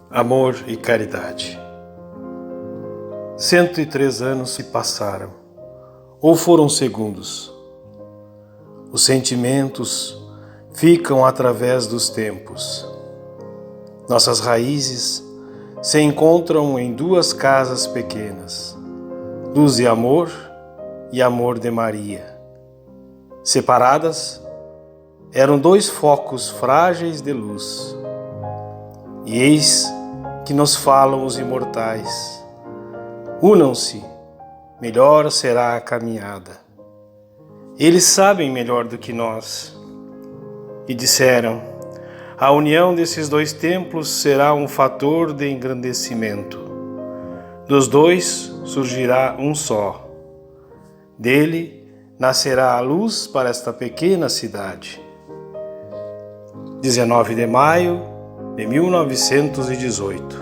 Amor e caridade. 103 anos se passaram, ou foram segundos. Os sentimentos ficam através dos tempos. Nossas raízes se encontram em duas casas pequenas, Luz e Amor de Maria. Separadas, eram dois focos frágeis de luz. E eis que nos falam os imortais: unam-se, melhor será a caminhada. Eles sabem melhor do que nós. E disseram: a união desses dois templos será um fator de engrandecimento. Dos dois surgirá um só. Dele nascerá a luz para esta pequena cidade. 19 de maio de 1918.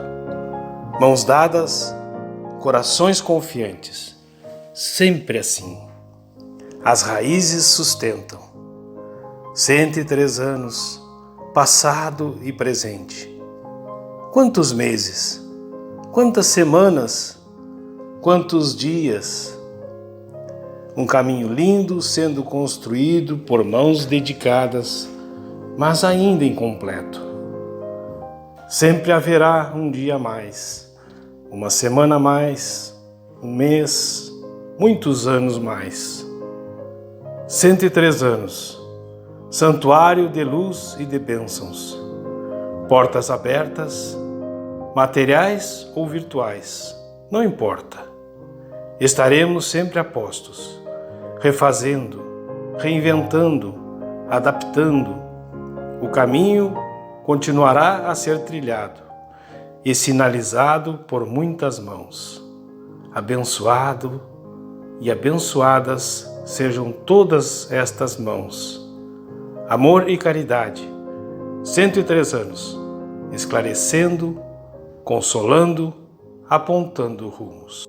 Mãos dadas, corações confiantes. Sempre assim. As raízes sustentam. 103 anos, passado e presente. Quantos meses, quantas semanas, quantos dias. Um caminho lindo sendo construído por mãos dedicadas, mas ainda incompleto. Sempre haverá um dia a mais, uma semana a mais, um mês, muitos anos mais. 103 anos, santuário de luz e de bênçãos, portas abertas, materiais ou virtuais, não importa. Estaremos sempre a postos, refazendo, reinventando, adaptando. O caminho continuará a ser trilhado e sinalizado por muitas mãos. Abençoado e abençoadas sejam todas estas mãos. Amor e caridade, 103 anos, esclarecendo, consolando, apontando rumos.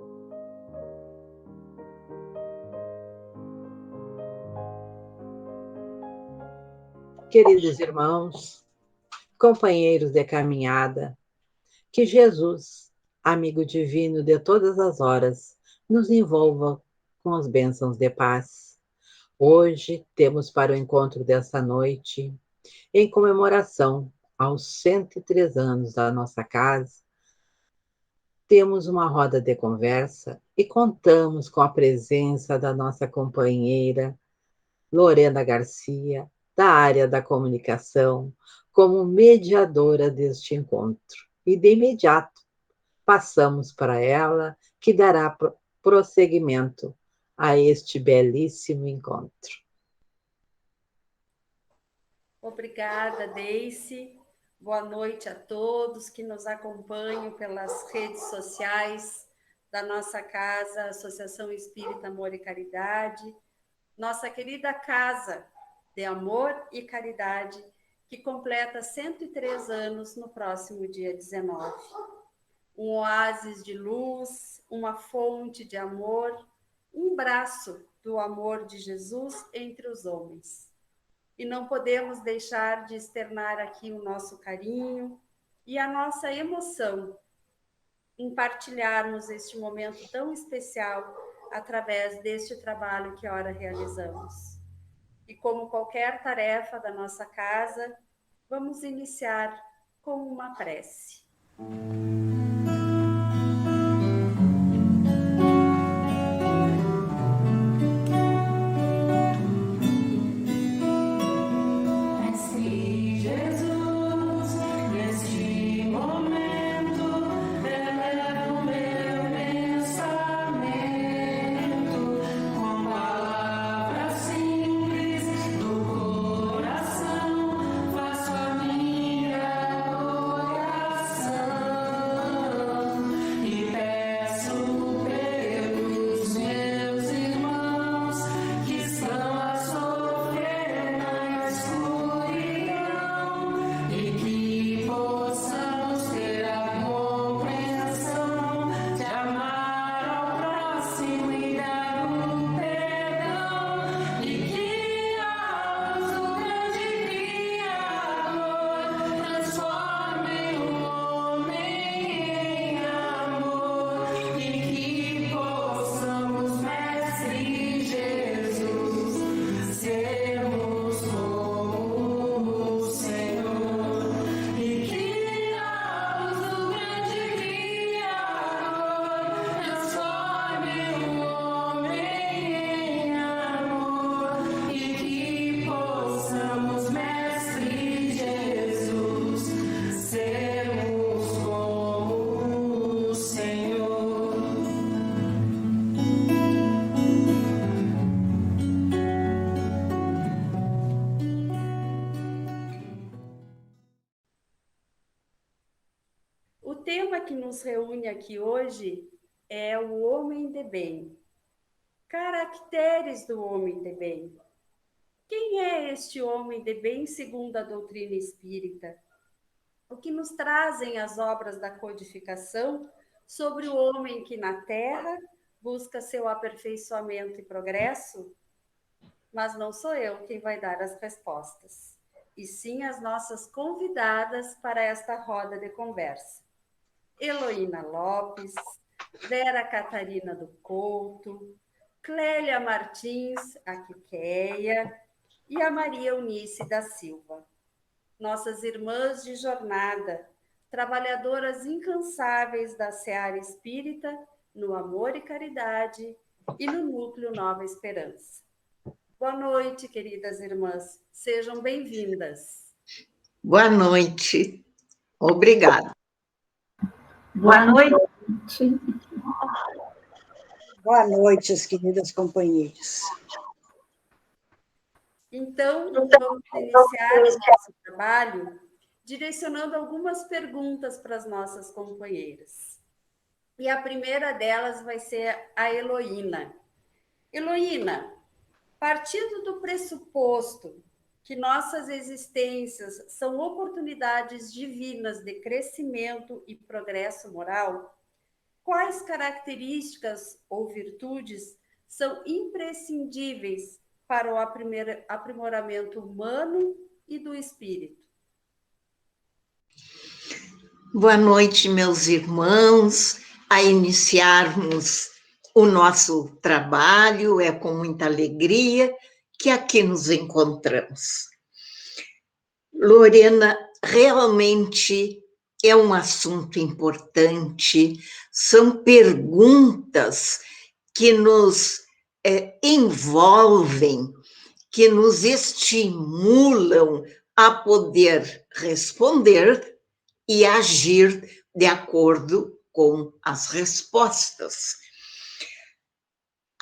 Queridos irmãos, companheiros de caminhada, que Jesus, amigo divino de todas as horas, nos envolva com as bênçãos de paz. Hoje temos para o encontro dessa noite, em comemoração aos 103 anos da nossa casa, temos uma roda de conversa e contamos com a presença da nossa companheira Lorena Garcia, da área da comunicação, como mediadora deste encontro. E de imediato passamos para ela, que dará prosseguimento a este belíssimo encontro. Obrigada, Deice. Boa noite a todos que nos acompanham pelas redes sociais da nossa casa, Associação Espírita Amor e Caridade, nossa querida casa de amor e caridade, que completa 103 anos no próximo dia 19. Um oásis de luz, uma fonte de amor, um braço do amor de Jesus entre os homens. E não podemos deixar de externar aqui o nosso carinho e a nossa emoção em partilharmos este momento tão especial através deste trabalho que ora realizamos. E como qualquer tarefa da nossa casa, vamos iniciar com uma prece. tema que nos reúne aqui hoje é o homem de bem. Caracteres do homem de bem. Quem é este homem de bem segundo a doutrina espírita? O que nos trazem as obras da codificação sobre o homem que na Terra busca seu aperfeiçoamento e progresso? Mas não sou eu quem vai dar as respostas, e sim as nossas convidadas para esta roda de conversa. Heloína Lopes, Vera Catarina do Couto, Clélia Martins, a Quiqueia, e a Maria Eunice da Silva. Nossas irmãs de jornada, trabalhadoras incansáveis da Seara Espírita, no Amor e Caridade e no Núcleo Nova Esperança. Boa noite, queridas irmãs. Sejam bem-vindas. Boa noite. Obrigada. Boa noite. Boa noite, queridas companheiras. Então, vamos iniciar o nosso trabalho direcionando algumas perguntas para as nossas companheiras. E a primeira delas vai ser a Heloína. Heloína, partindo do pressuposto que nossas existências são oportunidades divinas de crescimento e progresso moral, quais características ou virtudes são imprescindíveis para o aprimoramento humano e do espírito? Boa noite, meus irmãos. A iniciarmos o nosso trabalho, é com muita alegria que aqui nos encontramos. Lorena, realmente é um assunto importante, são perguntas que nos envolvem, que nos estimulam a poder responder e agir de acordo com as respostas.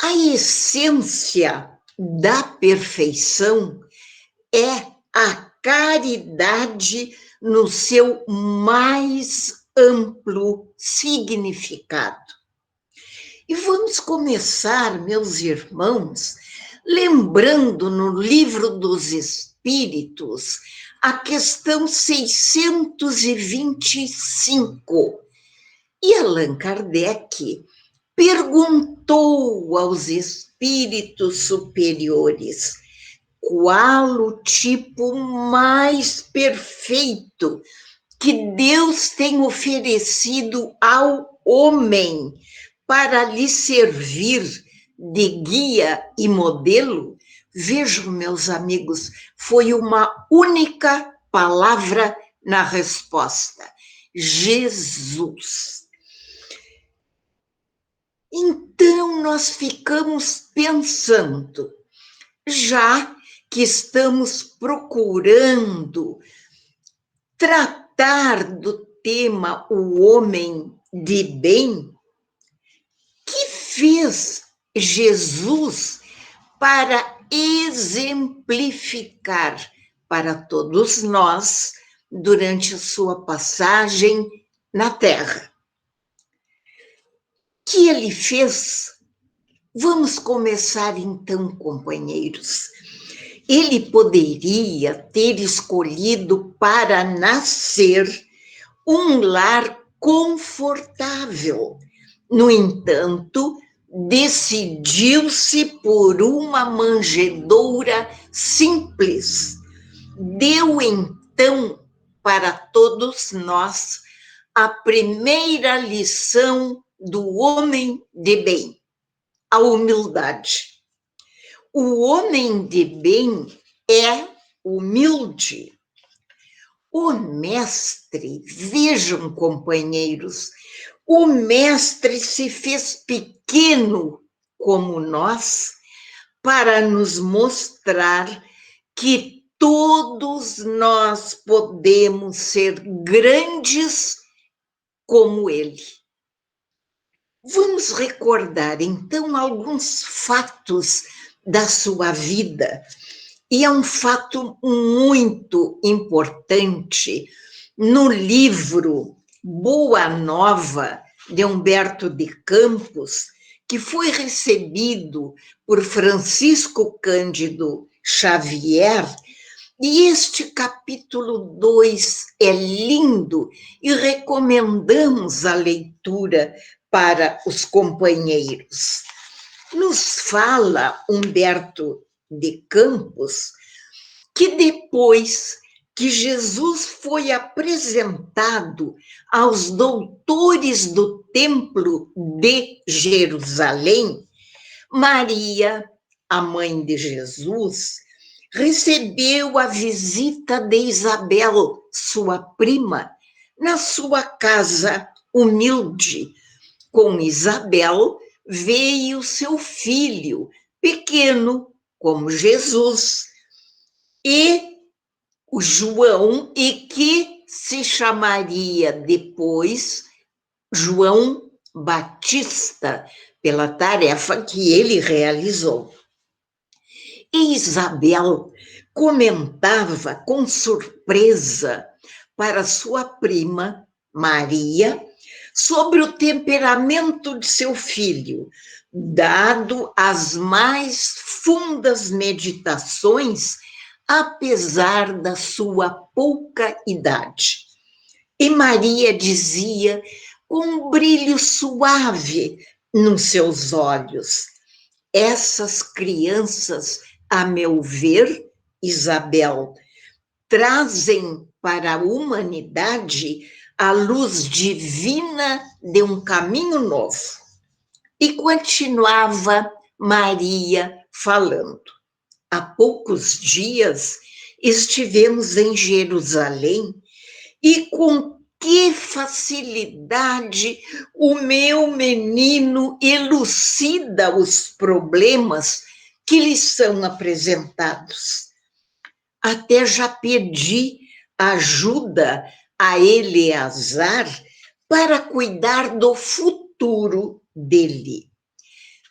A essência da perfeição é a caridade no seu mais amplo significado. E vamos começar, meus irmãos, lembrando no Livro dos Espíritos a questão 625. E Allan Kardec perguntou aos espíritos superiores qual o tipo mais perfeito que Deus tem oferecido ao homem para lhe servir de guia e modelo. Vejam, meus amigos, foi uma única palavra na resposta: Jesus. Então, nós ficamos pensando, já que estamos procurando tratar do tema o homem de bem, que fez Jesus para exemplificar para todos nós durante a sua passagem na Terra? Que ele fez? Vamos começar então, companheiros. Ele poderia ter escolhido para nascer um lar confortável. No entanto, decidiu-se por uma manjedoura simples. Deu então para todos nós a primeira lição do homem de bem, a humildade. O homem de bem é humilde. O mestre, vejam, companheiros, o mestre se fez pequeno como nós para nos mostrar que todos nós podemos ser grandes como ele. Vamos recordar, então, alguns fatos da sua vida. E é um fato muito importante no livro Boa Nova, de Humberto de Campos, que foi recebido por Francisco Cândido Xavier. E este capítulo 2 é lindo e recomendamos a leitura para os companheiros. Nos fala Humberto de Campos que depois que Jesus foi apresentado aos doutores do Templo de Jerusalém, Maria, a mãe de Jesus, recebeu a visita de Isabel, sua prima, na sua casa humilde. Com Isabel veio seu filho, pequeno como Jesus, e o João, e que se chamaria depois João Batista, pela tarefa que ele realizou. E Isabel comentava com surpresa para sua prima Maria sobre o temperamento de seu filho, dado as mais fundas meditações, apesar da sua pouca idade. E Maria dizia, com um brilho suave nos seus olhos: essas crianças, a meu ver, Isabel, trazem para a humanidade a luz divina de um caminho novo. E continuava Maria falando. Há poucos dias estivemos em Jerusalém e com que facilidade o meu menino elucida os problemas que lhe são apresentados. Até já pedi ajuda a Eleazar para cuidar do futuro dele.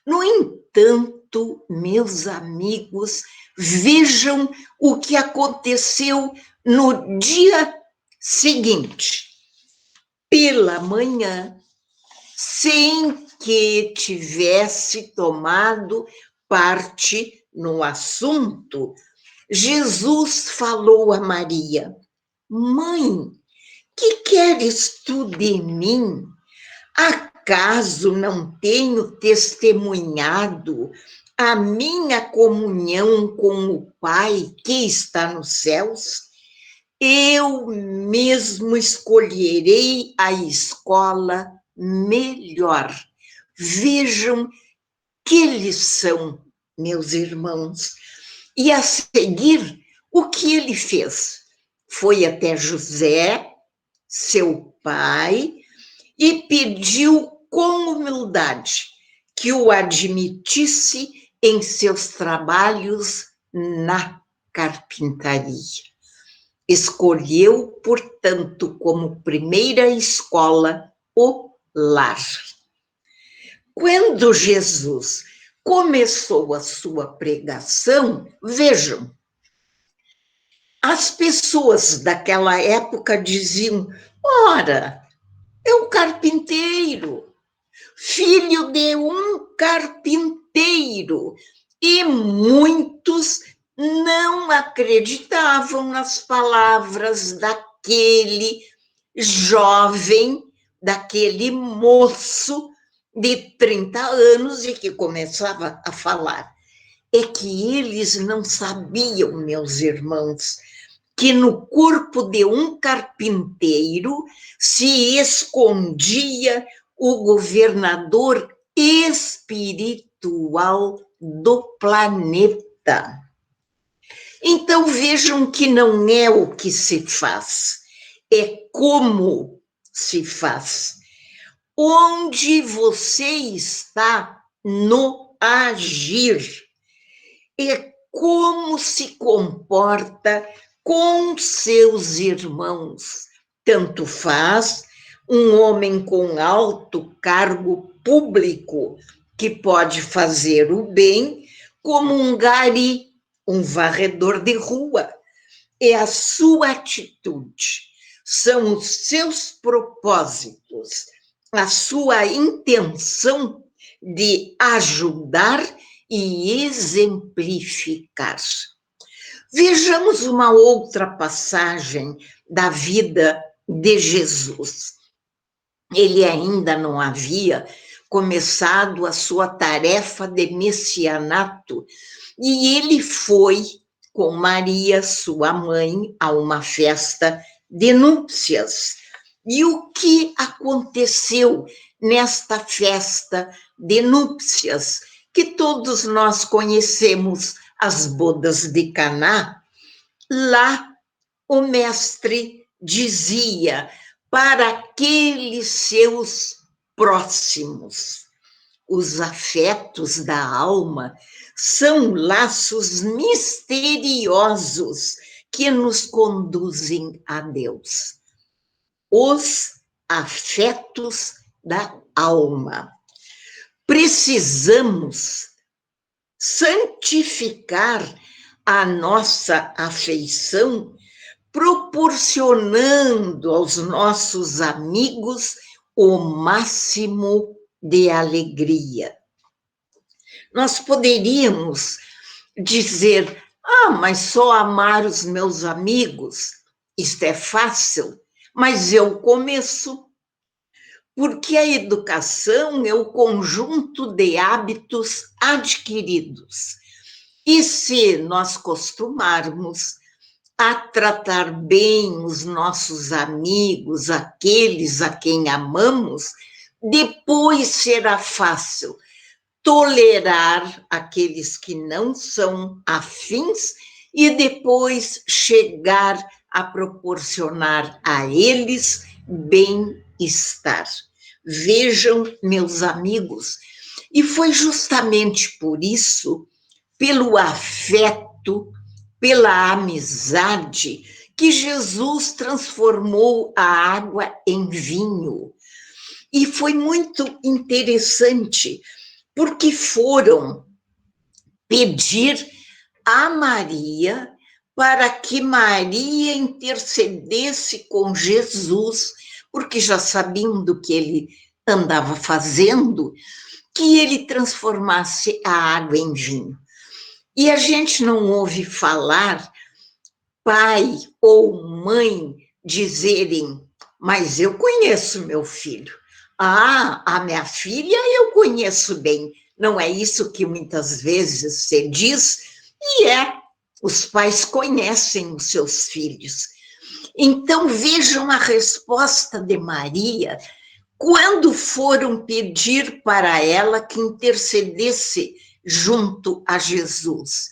No entanto, meus amigos, vejam o que aconteceu no dia seguinte. Pela manhã, sem que tivesse tomado parte no assunto, Jesus falou a Maria: mãe, que queres tu de mim? Acaso não tenho testemunhado a minha comunhão com o Pai que está nos céus? Eu mesmo escolherei a escola melhor. Vejam que lição, meus irmãos. E a seguir, o que ele fez? Foi até José, seu pai, e pediu com humildade que o admitisse em seus trabalhos na carpintaria. Escolheu, portanto, como primeira escola o lar. Quando Jesus começou a sua pregação, vejam, as pessoas daquela época diziam: ora, é um carpinteiro, filho de um carpinteiro. E muitos não acreditavam nas palavras daquele jovem, daquele moço de 30 anos e que começava a falar. É que eles não sabiam, meus irmãos, que no corpo de um carpinteiro se escondia o governador espiritual do planeta. Então vejam que não é o que se faz, é como se faz. Onde você está no agir, é como se comporta com seus irmãos. Tanto faz um homem com alto cargo público que pode fazer o bem, como um gari, um varredor de rua. É a sua atitude, são os seus propósitos, a sua intenção de ajudar e exemplificar. Vejamos uma outra passagem da vida de Jesus. Ele ainda não havia começado a sua tarefa de messianato, e ele foi com Maria, sua mãe, a uma festa de núpcias. E o que aconteceu nesta festa de núpcias, que todos nós conhecemos, as bodas de Caná? Lá o mestre dizia para aqueles seus próximos: os afetos da alma são laços misteriosos que nos conduzem a Deus. Os afetos da alma. Precisamos santificar a nossa afeição, proporcionando aos nossos amigos o máximo de alegria. Nós poderíamos dizer: mas só amar os meus amigos, isto é fácil, mas eu começo. Porque a educação é o conjunto de hábitos adquiridos. E se nós costumarmos a tratar bem os nossos amigos, aqueles a quem amamos, depois será fácil tolerar aqueles que não são afins e depois chegar a proporcionar a eles bem-estar. Vejam, meus amigos, e foi justamente por isso, pelo afeto, pela amizade, que Jesus transformou a água em vinho. E foi muito interessante, porque foram pedir a Maria para que Maria intercedesse com Jesus, porque já sabiam do que ele andava fazendo, que ele transformasse a água em vinho. E a gente não ouve falar pai ou mãe dizerem: mas eu conheço meu filho. A minha filha eu conheço bem. Não é isso que muitas vezes se diz? E os pais conhecem os seus filhos. Então, vejam a resposta de Maria quando foram pedir para ela que intercedesse junto a Jesus.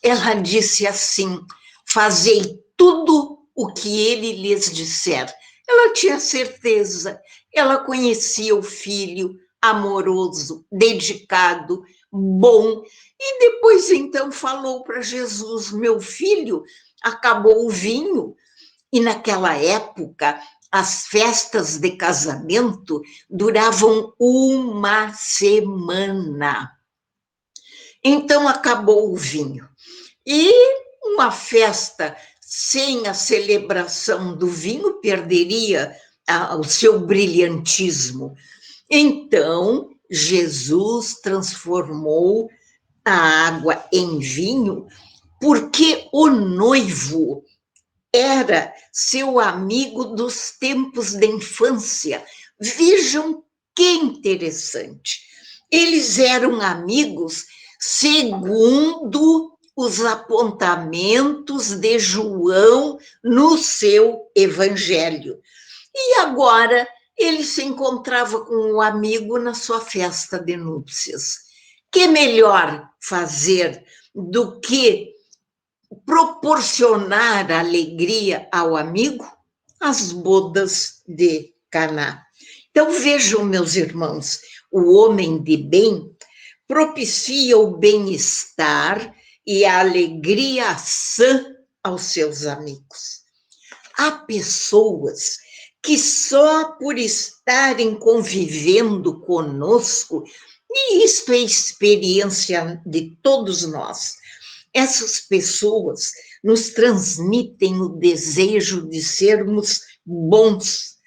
Ela disse assim: fazei tudo o que ele lhes disser. Ela tinha certeza, ela conhecia o filho amoroso, dedicado, bom, e depois então falou para Jesus: meu filho, acabou o vinho. E naquela época, as festas de casamento duravam uma semana. Então, acabou o vinho. E uma festa sem a celebração do vinho perderia o seu brilhantismo. Então, Jesus transformou a água em vinho, porque o noivo era seu amigo dos tempos da infância. Vejam que interessante. Eles eram amigos segundo os apontamentos de João no seu evangelho. E agora ele se encontrava com um amigo na sua festa de núpcias. Que melhor fazer do que proporcionar alegria ao amigo? As bodas de Caná. Então vejam, meus irmãos, o homem de bem propicia o bem-estar e a alegria sã aos seus amigos. Há pessoas que só por estarem convivendo conosco, e isto é experiência de todos nós, essas pessoas nos transmitem o desejo de sermos bons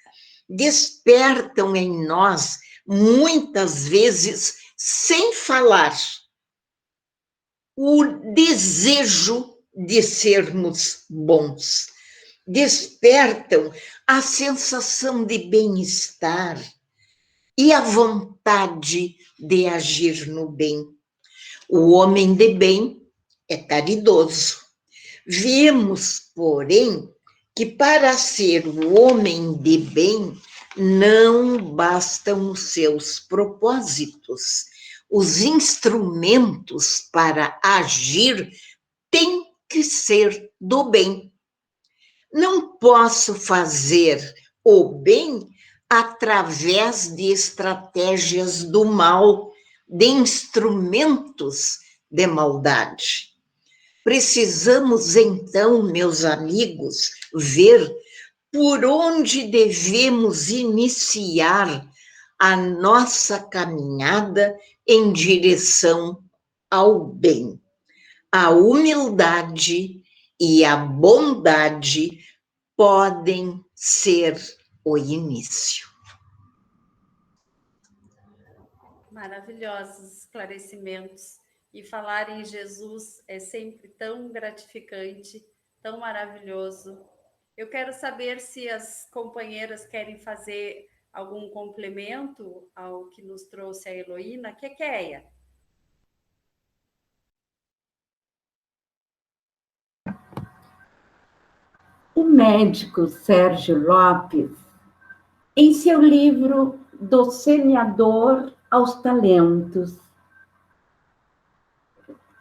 despertam em nós, muitas vezes, sem falar, o desejo de sermos bons. Despertam a sensação de bem-estar e a vontade de agir no bem. O homem de bem é caridoso. Vemos, porém, que para ser o homem de bem, não bastam os seus propósitos. Os instrumentos para agir têm que ser do bem. Não posso fazer o bem através de estratégias do mal, de instrumentos de maldade. Precisamos, então, meus amigos, ver por onde devemos iniciar a nossa caminhada em direção ao bem. A humildade e a bondade podem ser o início. Maravilhosos esclarecimentos. E falar em Jesus é sempre tão gratificante, tão maravilhoso. Eu quero saber se as companheiras querem fazer algum complemento ao que nos trouxe a Heloína. Quequeia? O médico Sérgio Lopes, em seu livro Do Semeador aos Talentos,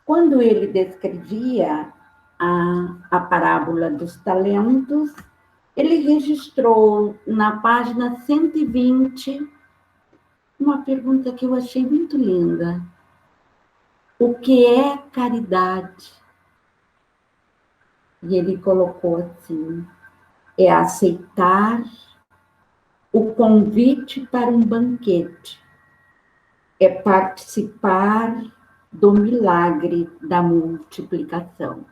quando ele descrevia a parábola dos talentos, ele registrou na página 120 uma pergunta que eu achei muito linda. O que é caridade? E ele colocou assim: é aceitar o convite para um banquete, é participar do milagre da multiplicação.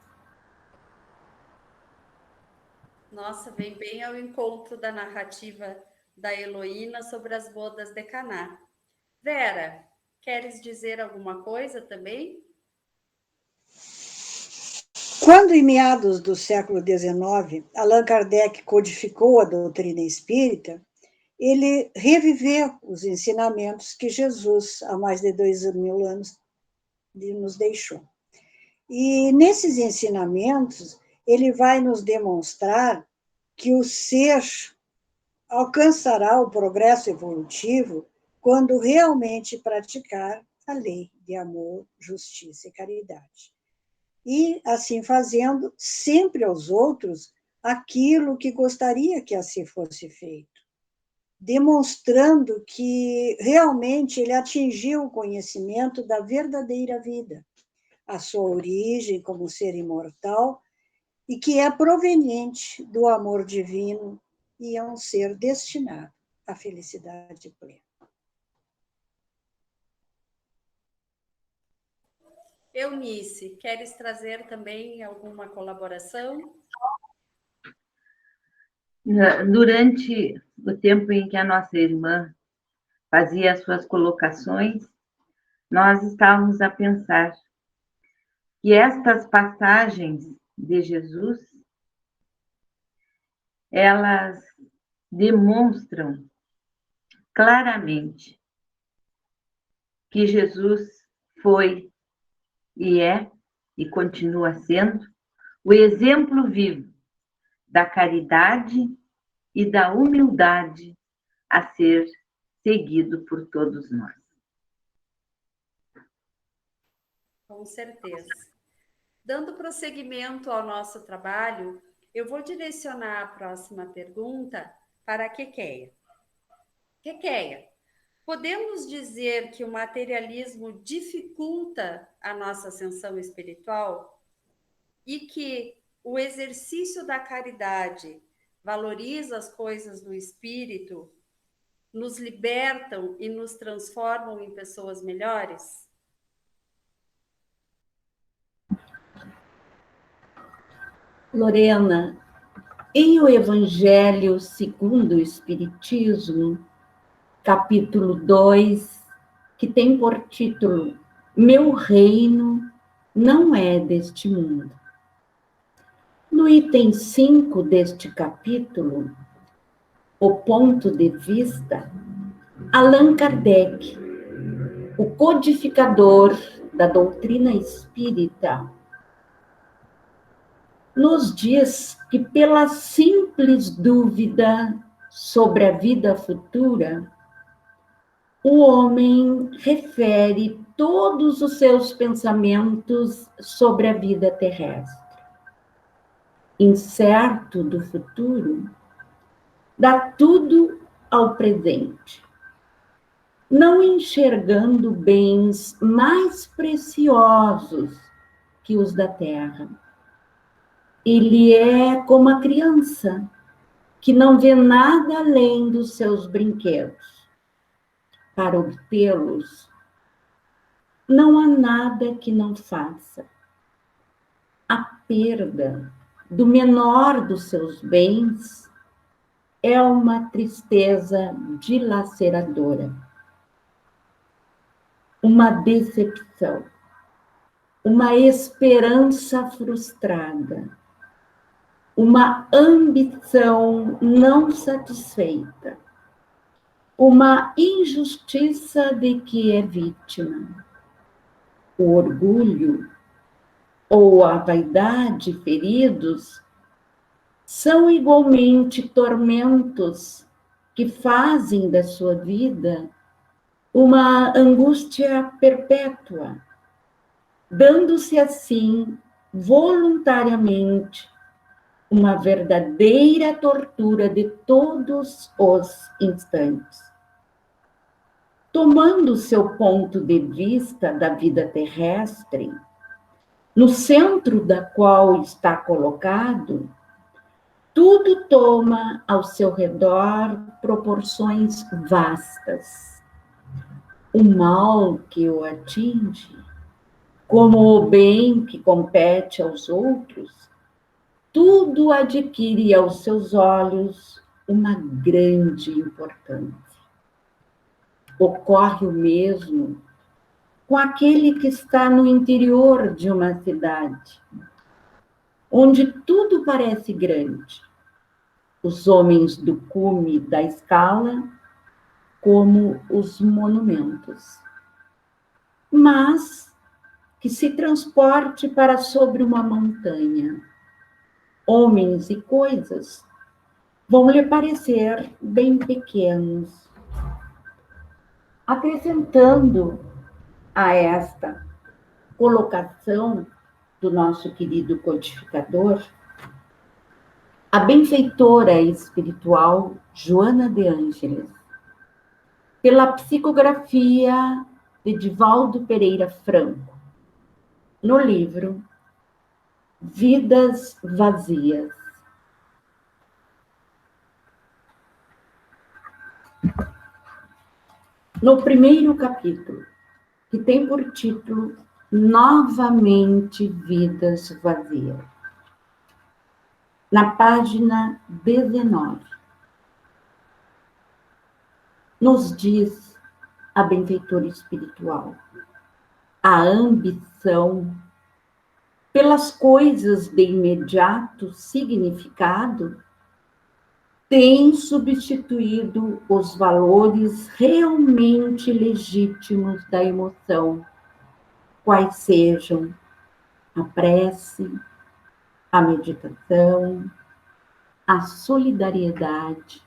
Nossa, vem bem ao encontro da narrativa da Heloína sobre as bodas de Caná. Vera, queres dizer alguma coisa também? Quando, em meados do século XIX, Allan Kardec codificou a doutrina espírita, ele reviveu os ensinamentos que Jesus, há mais de 2000 anos, nos deixou. E nesses ensinamentos, ele vai nos demonstrar que o ser alcançará o progresso evolutivo quando realmente praticar a lei de amor, justiça e caridade. E, assim fazendo, sempre aos outros aquilo que gostaria que assim fosse feito, demonstrando que realmente ele atingiu o conhecimento da verdadeira vida, a sua origem como ser imortal, e que é proveniente do amor divino e é um ser destinado à felicidade plena. Eunice, queres trazer também alguma colaboração? Durante o tempo em que a nossa irmã fazia as suas colocações, nós estávamos a pensar que estas passagens de Jesus, elas demonstram claramente que Jesus foi e é e continua sendo o exemplo vivo da caridade e da humildade a ser seguido por todos nós. Com certeza. Dando prosseguimento ao nosso trabalho, eu vou direcionar a próxima pergunta para a Quequeia. Quequeia, podemos dizer que o materialismo dificulta a nossa ascensão espiritual e que o exercício da caridade valoriza as coisas do espírito, nos libertam e nos transformam em pessoas melhores? Lorena, Em o Evangelho segundo o Espiritismo, capítulo 2, que tem por título Meu reino não é deste mundo. No item 5 deste capítulo, o ponto de vista, Allan Kardec, o codificador da doutrina espírita, nos diz que pela simples dúvida sobre a vida futura, o homem refere todos os seus pensamentos sobre a vida terrestre. Incerto do futuro, dá tudo ao presente, não enxergando bens mais preciosos que os da terra. Ele é como a criança que não vê nada além dos seus brinquedos. Para obtê-los, não há nada que não faça. A perda do menor dos seus bens é uma tristeza dilaceradora, uma decepção, uma esperança frustrada, uma ambição não satisfeita, uma injustiça de que é vítima. O orgulho ou a vaidade feridos são igualmente tormentos que fazem da sua vida uma angústia perpétua, dando-se assim voluntariamente uma verdadeira tortura de todos os instantes. Tomando seu ponto de vista da vida terrestre, no centro da qual está colocado, tudo toma ao seu redor proporções vastas. O mal que o atinge, como o bem que compete aos outros, tudo adquire aos seus olhos uma grande importância. Ocorre o mesmo com aquele que está no interior de uma cidade, onde tudo parece grande. Os homens do cume da escala, como os monumentos. Mas que se transporte para sobre uma montanha, homens e coisas vão lhe parecer bem pequenos. Acrescentando a esta colocação do nosso querido codificador, a benfeitora espiritual Joana de Ângeles, pela psicografia de Divaldo Pereira Franco, no livro Vidas Vazias. No primeiro capítulo, que tem por título Novamente Vidas Vazias, na página 19, nos diz a benfeitora espiritual: a ambição pelas coisas de imediato significado tem substituído os valores realmente legítimos da emoção, quais sejam a prece, a meditação, a solidariedade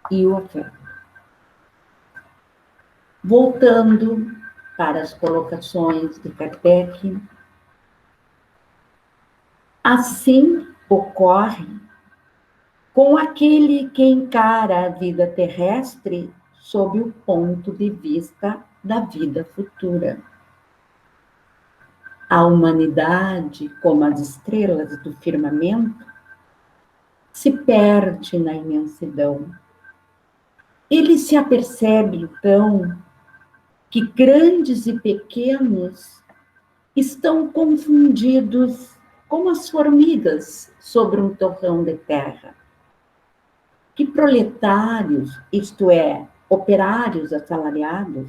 e o afeto. Voltando para as colocações de Kardec, assim ocorre com aquele que encara a vida terrestre sob o ponto de vista da vida futura. A humanidade, como as estrelas do firmamento, se perde na imensidão. Ele se apercebe, então, que grandes e pequenos estão confundidos como as formigas sobre um torrão de terra. Que proletários, isto é, operários assalariados,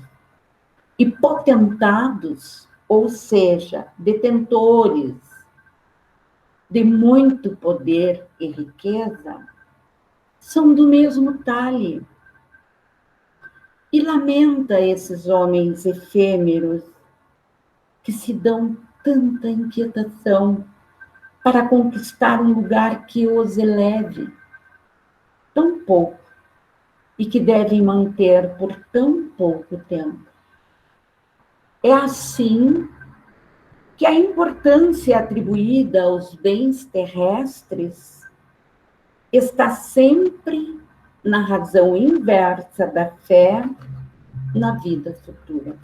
e potentados, ou seja, detentores de muito poder e riqueza, são do mesmo talhe. E lamenta esses homens efêmeros que se dão tanta inquietação para conquistar um lugar que os eleve tão pouco e que devem manter por tão pouco tempo. É assim que a importância atribuída aos bens terrestres está sempre na razão inversa da fé na vida futura.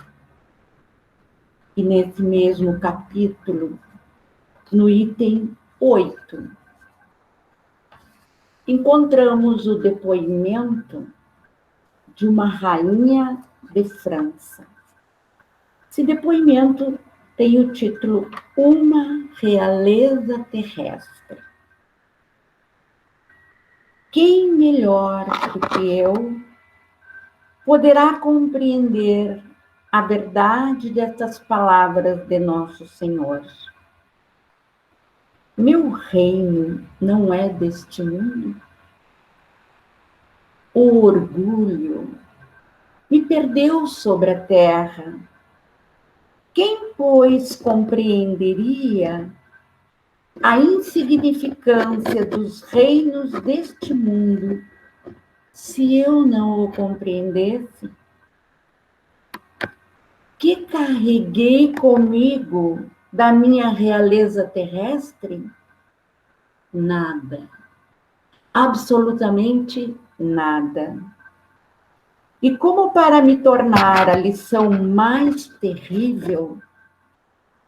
E nesse mesmo capítulo, no item 8, encontramos o depoimento de uma rainha de França. Esse depoimento tem o título Uma Realeza Terrestre. Quem melhor do que eu poderá compreender a verdade destas palavras de Nosso Senhor? Meu reino não é deste mundo. O orgulho me perdeu sobre a terra. Quem, pois, compreenderia a insignificância dos reinos deste mundo se eu não o compreendesse? Que carreguei comigo da minha realeza terrestre? Nada. Absolutamente nada. E como para me tornar a lição mais terrível,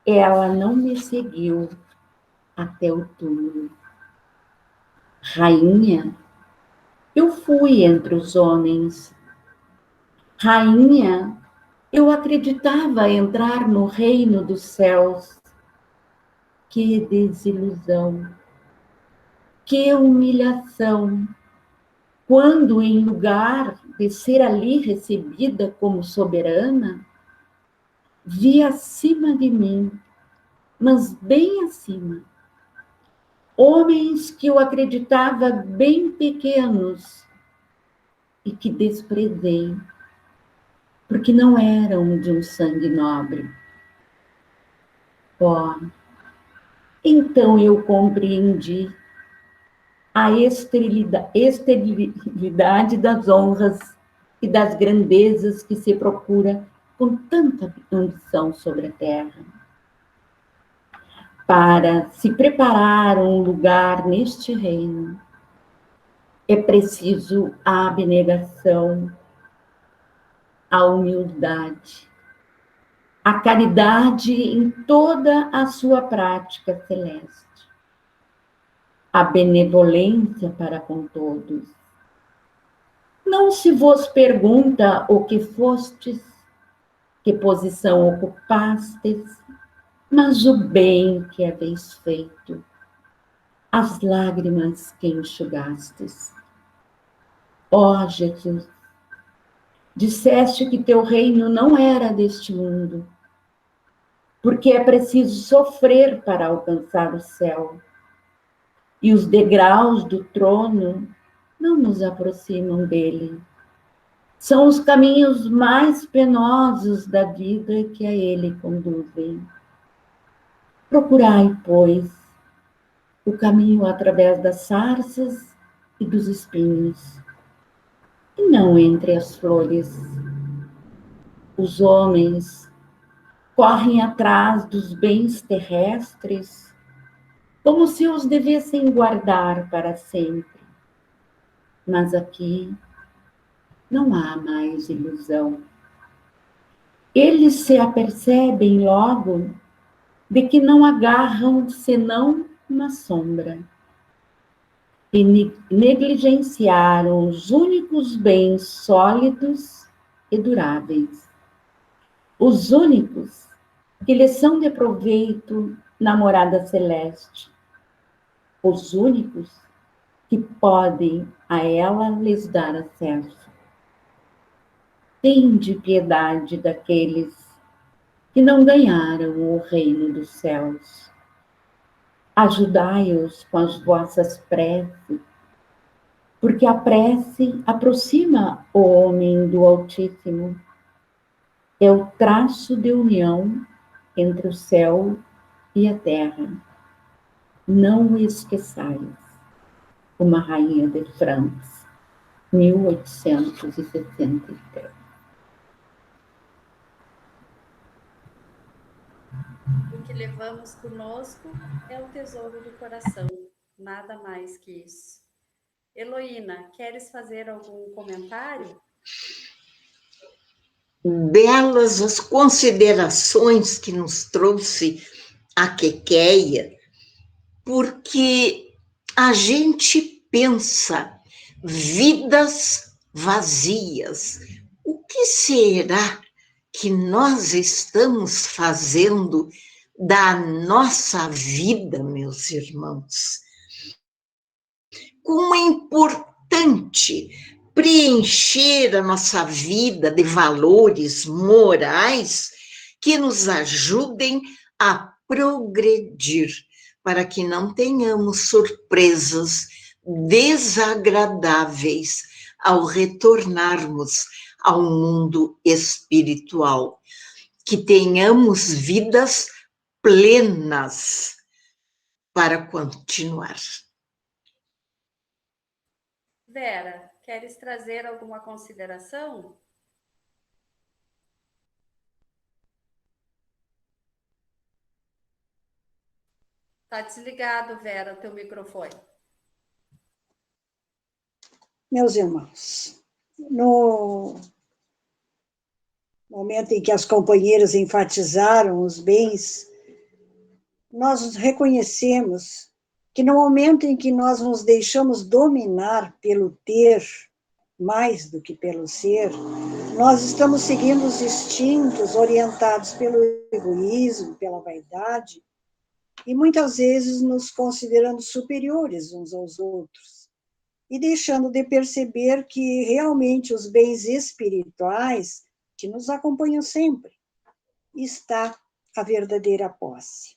ela não me seguiu até o túmulo. Rainha, eu fui entre os homens. Rainha, eu acreditava entrar no reino dos céus. Que desilusão, que humilhação, quando em lugar de ser ali recebida como soberana, vi acima de mim, mas bem acima, homens que eu acreditava bem pequenos e que desprezei, porque não eram de um sangue nobre. Então eu compreendi a esterilidade das honras e das grandezas que se procura com tanta ambição sobre a terra. Para se preparar um lugar neste reino, é preciso a abnegação, a humildade, a caridade em toda a sua prática celeste, a benevolência para com todos. Não se vos pergunta o que fostes, que posição ocupastes, mas o bem que haveis feito, as lágrimas que enxugastes. Ó Jesus, disseste que teu reino não era deste mundo, porque é preciso sofrer para alcançar o céu. E os degraus do trono não nos aproximam dele. São os caminhos mais penosos da vida que a ele conduzem. Procurai, pois, o caminho através das sarças e dos espinhos, e não entre as flores. Os homens correm atrás dos bens terrestres como se os devessem guardar para sempre. Mas aqui não há mais ilusão. Eles se apercebem logo de que não agarram senão uma sombra, e negligenciaram os únicos bens sólidos e duráveis, os únicos que lhes são de proveito na morada celeste, os únicos que podem a ela lhes dar acesso. Tende piedade daqueles que não ganharam o reino dos céus. Ajudai-os com as vossas preces, porque a prece aproxima o homem do Altíssimo. É o traço de união entre o céu e a terra. Não o esqueçais. Uma rainha de França, 1863. O que levamos conosco é o tesouro do coração, nada mais que isso. Heloína, queres fazer algum comentário? Belas as considerações que nos trouxe a Quequeia, porque a gente pensa vidas vazias. O que será que nós estamos fazendo da nossa vida, meus irmãos? Como é importante preencher a nossa vida de valores morais que nos ajudem a progredir, para que não tenhamos surpresas desagradáveis ao retornarmos ao mundo espiritual. Que tenhamos vidas plenas para continuar. Vera, queres trazer alguma consideração? Está desligado, Vera, o teu microfone. Meus irmãos, no momento em que as companheiras enfatizaram os bens, nós reconhecemos que no momento em que nós nos deixamos dominar pelo ter, mais do que pelo ser, nós estamos seguindo os instintos orientados pelo egoísmo, pela vaidade, e muitas vezes nos considerando superiores uns aos outros, e deixando de perceber que realmente os bens espirituais, que nos acompanham sempre, está a verdadeira posse.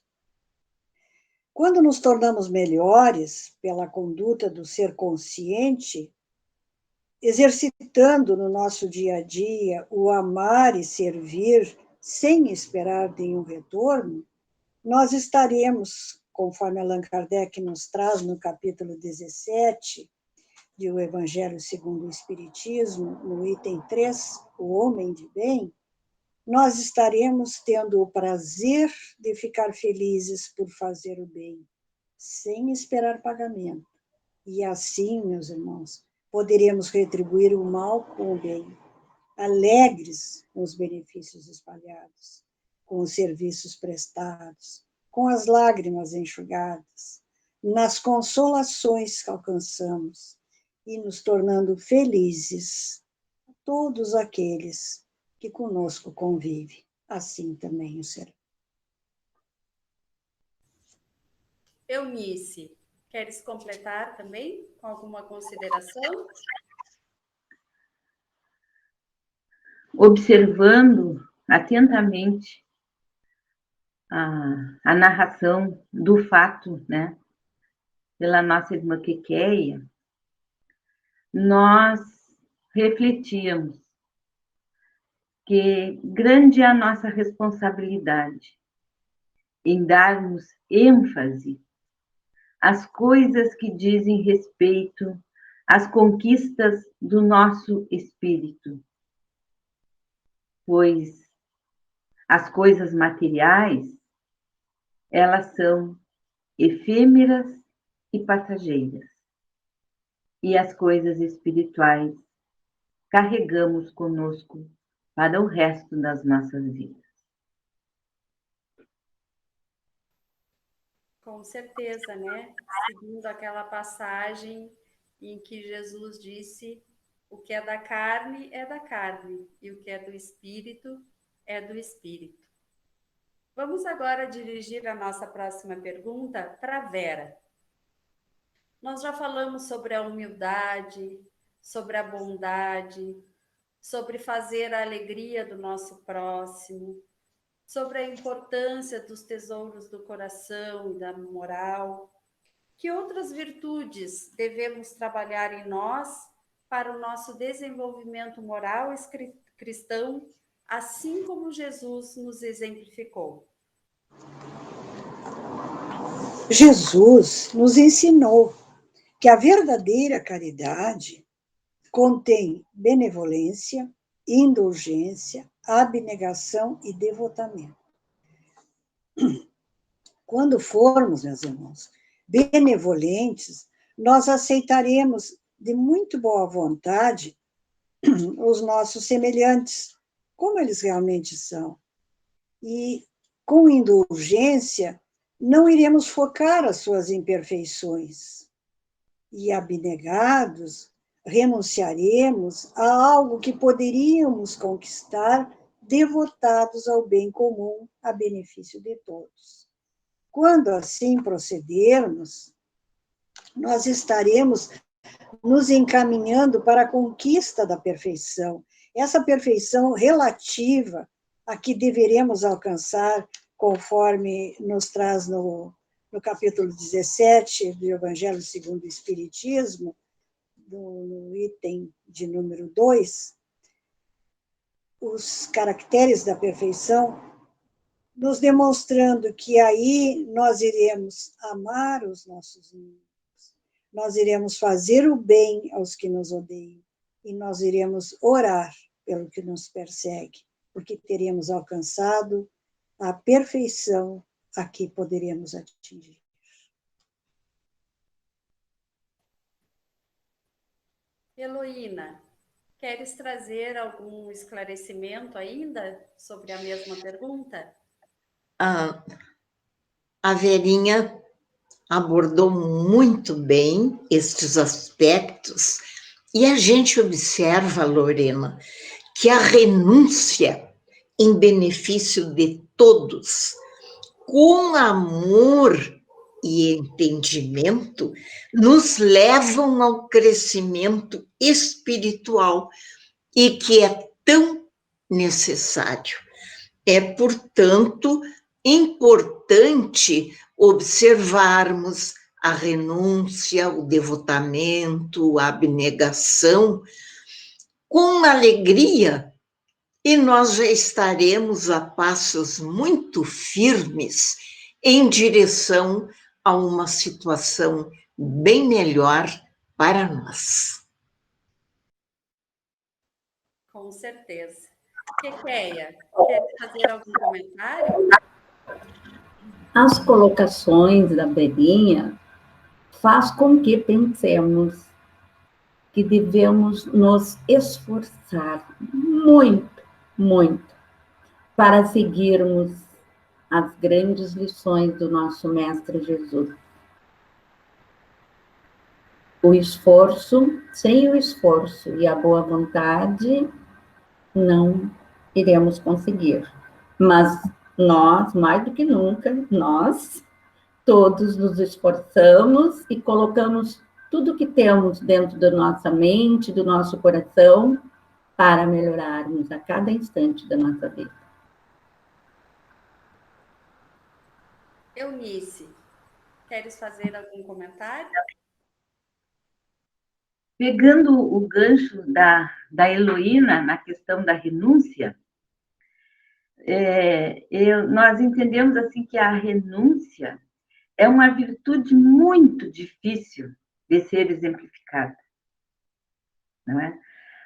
Quando nos tornamos melhores pela conduta do ser consciente, exercitando no nosso dia a dia o amar e servir sem esperar nenhum retorno, nós estaremos, conforme Allan Kardec nos traz no capítulo 17 do Evangelho segundo o Espiritismo, no item 3, o homem de bem, nós estaremos tendo o prazer de ficar felizes por fazer o bem, sem esperar pagamento. E assim, meus irmãos, poderemos retribuir o mal com o bem, alegres com os benefícios espalhados, com os serviços prestados, com as lágrimas enxugadas, nas consolações que alcançamos e nos tornando felizes, todos aqueles que conosco convivem, assim também o serão. Eunice, queres completar também com alguma consideração? Observando atentamente a narração do fato, né, pela nossa irmã Quequeia, nós refletíamos que grande é a nossa responsabilidade em darmos ênfase às coisas que dizem respeito às conquistas do nosso espírito, pois as coisas materiais, elas são efêmeras e passageiras, e as coisas espirituais carregamos conosco para o resto das nossas vidas. Com certeza, né? Seguindo aquela passagem em que Jesus disse: o que é da carne, e o que é do espírito, é do espírito. Vamos agora dirigir a nossa próxima pergunta para Vera. Nós já falamos sobre a humildade, sobre a bondade, sobre fazer a alegria do nosso próximo, sobre a importância dos tesouros do coração e da moral. Que outras virtudes devemos trabalhar em nós para o nosso desenvolvimento moral e cristão, assim como Jesus nos exemplificou? Jesus nos ensinou que a verdadeira caridade contém benevolência, indulgência, abnegação e devotamento. Quando formos, meus irmãos, benevolentes, nós aceitaremos de muito boa vontade os nossos semelhantes, como eles realmente são. E com indulgência, não iremos focar as suas imperfeições. E abnegados, renunciaremos a algo que poderíamos conquistar devotados ao bem comum, a benefício de todos. Quando assim procedermos, nós estaremos nos encaminhando para a conquista da perfeição, essa perfeição relativa a que deveremos alcançar, conforme nos traz no capítulo 17 do Evangelho segundo o Espiritismo, no item de número 2, os caracteres da perfeição, nos demonstrando que aí nós iremos amar os nossos inimigos, nós iremos fazer o bem aos que nos odeiam, e nós iremos orar pelo que nos persegue, porque teremos alcançado a perfeição a que poderemos atingir. Heloína, queres trazer algum esclarecimento ainda sobre a mesma pergunta? A Verinha abordou muito bem estes aspectos, e a gente observa, Lorena, que a renúncia em benefício de todos, com amor e entendimento, nos levam ao crescimento espiritual e que é tão necessário. É, portanto, importante observarmos a renúncia, o devotamento, a abnegação com alegria, e nós já estaremos a passos muito firmes em direção a uma situação bem melhor para nós. Com certeza. Quequeia, quer fazer algum comentário? As colocações da Verinha faz com que pensemos que devemos nos esforçar muito, muito, para seguirmos as grandes lições do nosso Mestre Jesus. O esforço, sem o esforço e a boa vontade, não iremos conseguir. Mas nós, mais do que nunca, nós todos nos esforçamos e colocamos tudo que temos dentro da nossa mente, do nosso coração, para melhorarmos a cada instante da nossa vida. Eunice, queres fazer algum comentário? Pegando o gancho da Heloína na questão da renúncia, nós entendemos assim que a renúncia é uma virtude muito difícil de ser exemplificada, não é?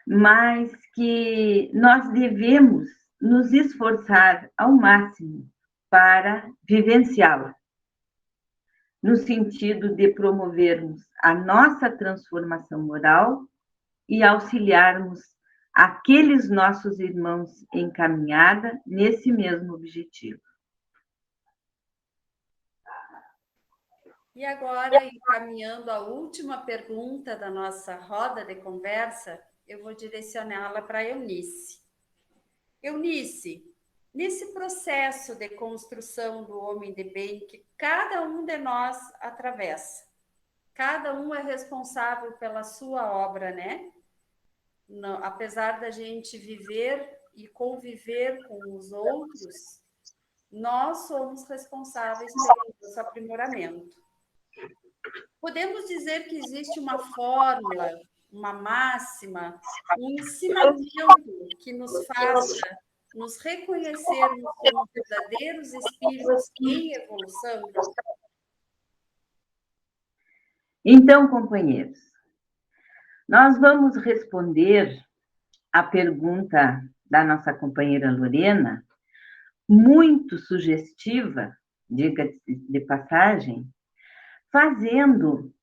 Mas que nós devemos nos esforçar ao máximo para vivenciá-la, no sentido de promovermos a nossa transformação moral e auxiliarmos aqueles nossos irmãos em caminhada nesse mesmo objetivo. E agora, encaminhando a última pergunta da nossa roda de conversa, eu vou direcioná-la para a Eunice. Eunice, nesse processo de construção do homem de bem que cada um de nós atravessa. Cada um é responsável pela sua obra, né? Não, apesar da gente viver e conviver com os outros, nós somos responsáveis pelo nosso aprimoramento. Podemos dizer que existe uma fórmula, uma máxima, um ensinamento que nos faça nos reconhecermos como verdadeiros espíritos em evolução? Então, companheiros, nós vamos responder a pergunta da nossa companheira Lorena, muito sugestiva, diga-se de passagem, fazendo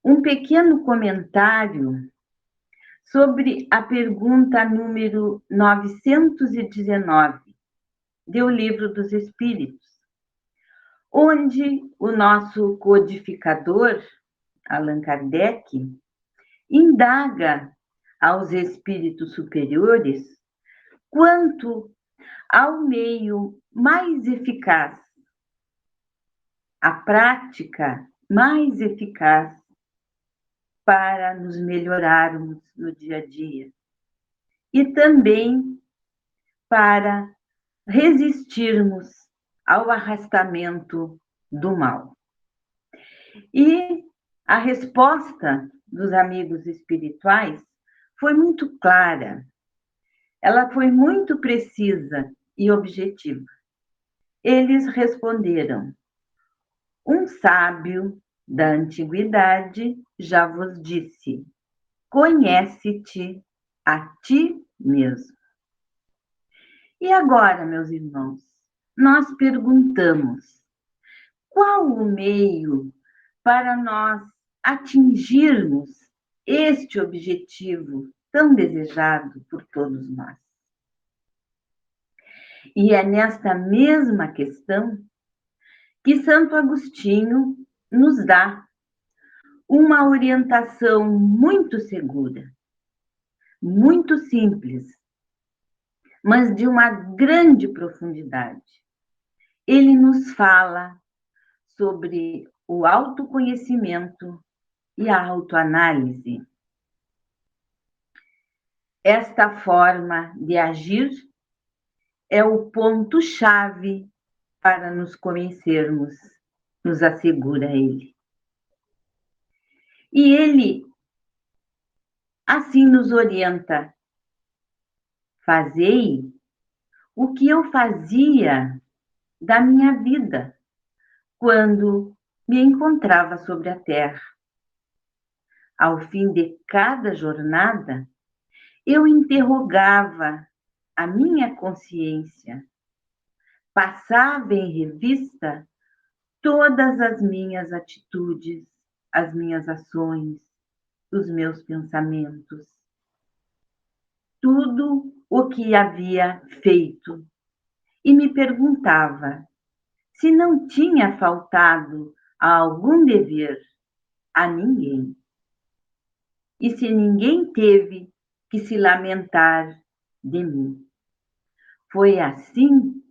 um pequeno comentário sobre a pergunta número 919 do Livro dos Espíritos, onde o nosso codificador, Allan Kardec, indaga aos espíritos superiores quanto ao meio mais eficaz, a prática mais eficaz para nos melhorarmos no dia a dia e também para resistirmos ao arrastamento do mal. E a resposta dos amigos espirituais foi muito clara, ela foi muito precisa e objetiva. Eles responderam: um sábio da antiguidade já vos disse: conhece-te a ti mesmo. E agora, meus irmãos, nós perguntamos: qual o meio para nós atingirmos este objetivo tão desejado por todos nós? E é nesta mesma questão que Santo Agostinho nos dá uma orientação muito segura, muito simples, mas de uma grande profundidade. Ele nos fala sobre o autoconhecimento e a autoanálise. Esta forma de agir é o ponto-chave para nos conhecermos, nos assegura ele. E ele assim nos orienta: fazei o que eu fazia da minha vida quando me encontrava sobre a terra. Ao fim de cada jornada, eu interrogava a minha consciência, passava em revista todas as minhas atitudes, as minhas ações, os meus pensamentos, tudo o que havia feito, e me perguntava se não tinha faltado a algum dever a ninguém, e se ninguém teve que se lamentar de mim. Foi assim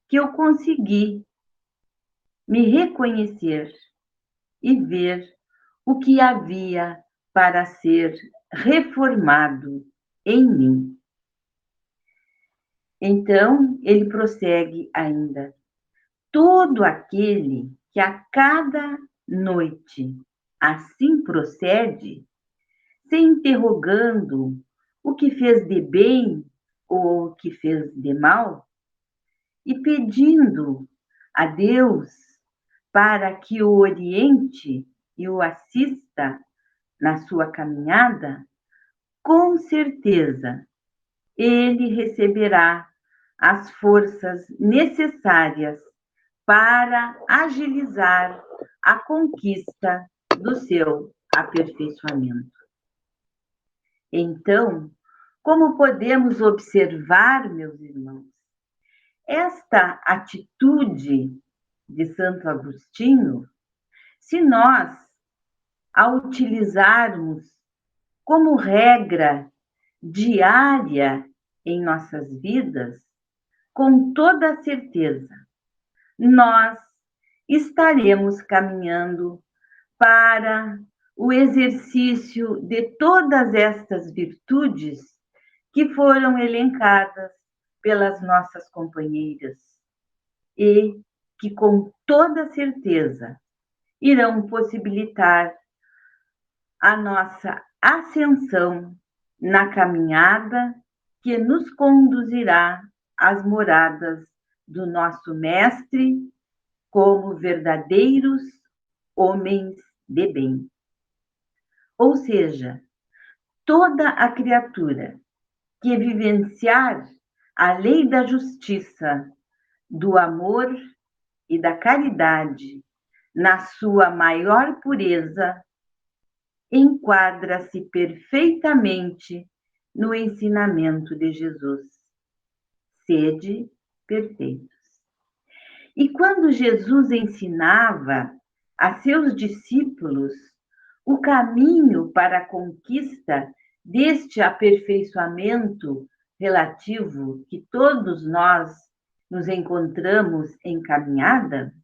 que eu consegui me reconhecer e ver o que havia para ser reformado em mim. Então, ele prossegue ainda: todo aquele que a cada noite assim procede, se interrogando o que fez de bem ou o que fez de mal, e pedindo a Deus para que o oriente e o assista na sua caminhada, com certeza ele receberá as forças necessárias para agilizar a conquista do seu aperfeiçoamento. Então, como podemos observar, meus irmãos, esta atitude de Santo Agostinho, se nós a utilizarmos como regra diária em nossas vidas, com toda certeza, nós estaremos caminhando para o exercício de todas estas virtudes que foram elencadas pelas nossas companheiras e que, com toda certeza, irão possibilitar a nossa ascensão na caminhada que nos conduzirá às moradas do nosso Mestre como verdadeiros homens de bem. Ou seja, toda a criatura que vivenciar a lei da justiça, do amor e da caridade na sua maior pureza, enquadra-se perfeitamente no ensinamento de Jesus. Sede perfeitos. E quando Jesus ensinava a seus discípulos o caminho para a conquista deste aperfeiçoamento relativo que todos nós nos encontramos em caminhada,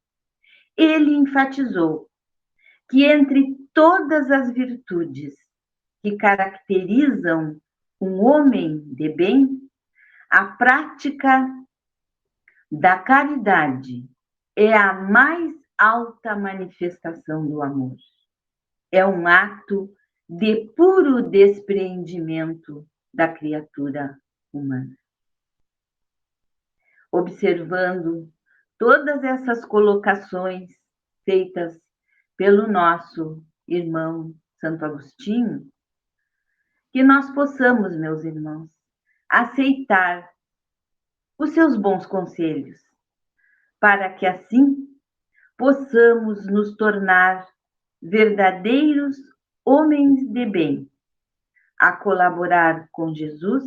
ele enfatizou que entre todas as virtudes que caracterizam um homem de bem, a prática da caridade é a mais alta manifestação do amor. É um ato de puro despreendimento da criatura humana. Observando todas essas colocações feitas pelo nosso irmão Santo Agostinho, que nós possamos, meus irmãos, aceitar os seus bons conselhos, para que assim possamos nos tornar verdadeiros homens de bem, a colaborar com Jesus